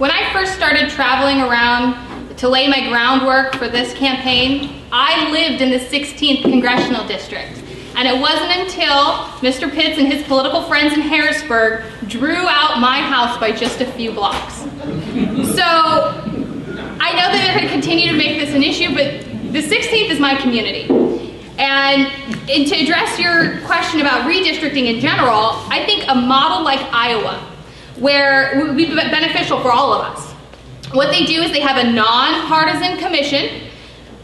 When I first started traveling around to lay my groundwork for this campaign, I lived in the 16th Congressional District. And it wasn't until Mr. Pitts and his political friends in Harrisburg drew out my house by just a few blocks. So I know that they're going to continue to make this an issue, but the 16th is my community. And to address your question about redistricting in general, I think a model like Iowa, where it would be beneficial for all of us. What they do is they have a nonpartisan commission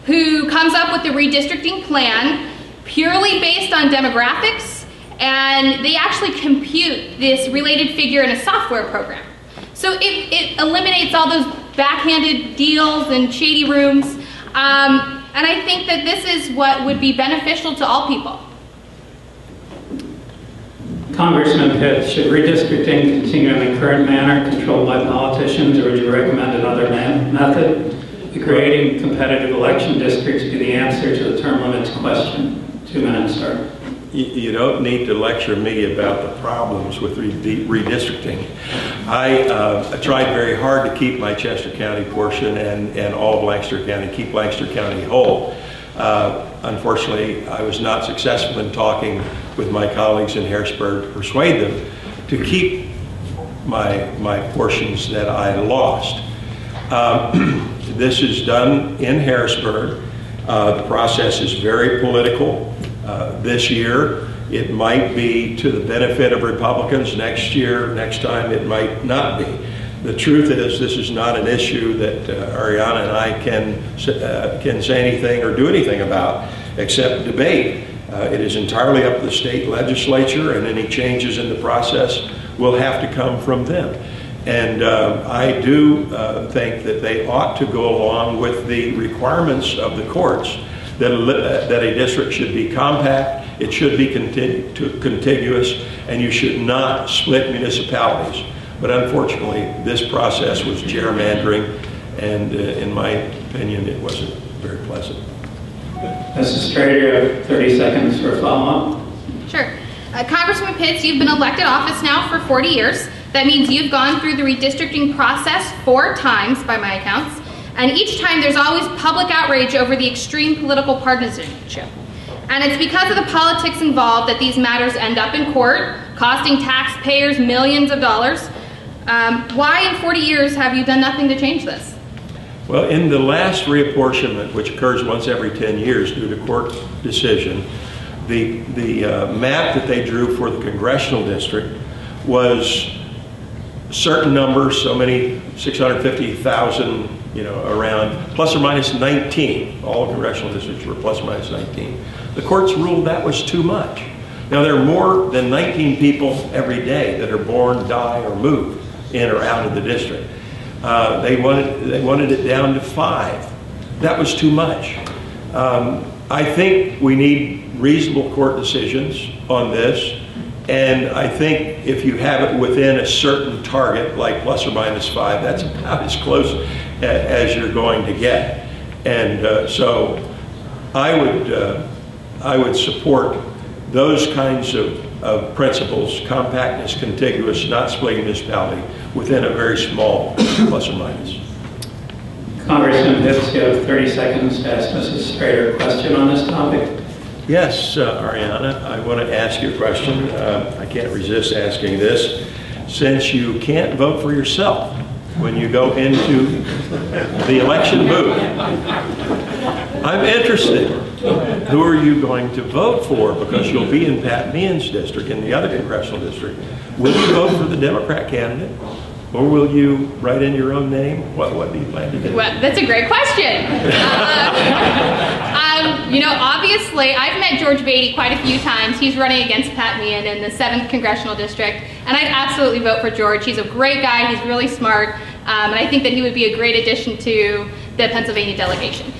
who comes up with the redistricting plan purely based on demographics, and they actually compute this related figure in a software program. So it eliminates all those backhanded deals and shady rooms, and I think that this is what would be beneficial to all people. Congressman Pitts, should redistricting continue in the current manner controlled by politicians, or would you recommend another method? Would creating competitive election districts be the answer to the term limits question? 2 minutes, sir. You don't need to lecture me about the problems with redistricting. I tried very hard to keep my Chester County portion and all of Lancaster County, keep Lancaster County whole. Unfortunately, I was not successful in talking with my colleagues in Harrisburg to persuade them to keep my portions that I lost. This is done in Harrisburg. The process is very political. This year, it might be to the benefit of Republicans. Next time, it might not be. The truth is, this is not an issue that Aryanna and I can say anything or do anything about, except debate. It is entirely up to the state legislature, and any changes in the process will have to come from them. And I do think that they ought to go along with the requirements of the courts that a district should be compact, it should be contiguous, and you should not split municipalities. But unfortunately, this process was gerrymandering, and in my opinion, it wasn't very pleasant. Mrs. Strader, you have 30 seconds for a follow-up. Sure. Congressman Pitts, you've been elected office now for 40 years. That means you've gone through the redistricting process 4 times by my accounts. And each time there's always public outrage over the extreme political partisanship. And it's because of the politics involved that these matters end up in court, costing taxpayers millions of dollars. Why in 40 years have you done nothing to change this? Well, in the last reapportionment, which occurs once every 10 years due to court decision, the map that they drew for the congressional district was certain numbers, so many 650,000, around plus or minus 19. All congressional districts were plus or minus 19. The courts ruled that was too much. Now, there are more than 19 people every day that are born, die, or move in or out of the district. They wanted it down to 5. That was too much. I think we need reasonable court decisions on this. And I think if you have it within a certain target, like plus or minus 5, that's about as close as you're going to get. And so I would support those kinds of principles, compactness, contiguous, not splitting municipality, within a very small plus or minus. Congressman Pitts, you have 30 seconds to ask Mrs. Strader a question on this topic. Yes, Aryanna, I want to ask you a question. I can't resist asking this. Since you can't vote for yourself when you go into the election booth, I'm interested. Who are you going to vote for? Because you'll be in Pat Meehan's district, in the other congressional district. Will you vote for the Democrat candidate? Or will you write in your own name? What do you plan to do? Well, that's a great question. Obviously, I've met George Beatty quite a few times. He's running against Pat Meehan in the 7th Congressional District, and I'd absolutely vote for George. He's a great guy. He's really smart, and I think that he would be a great addition to the Pennsylvania delegation.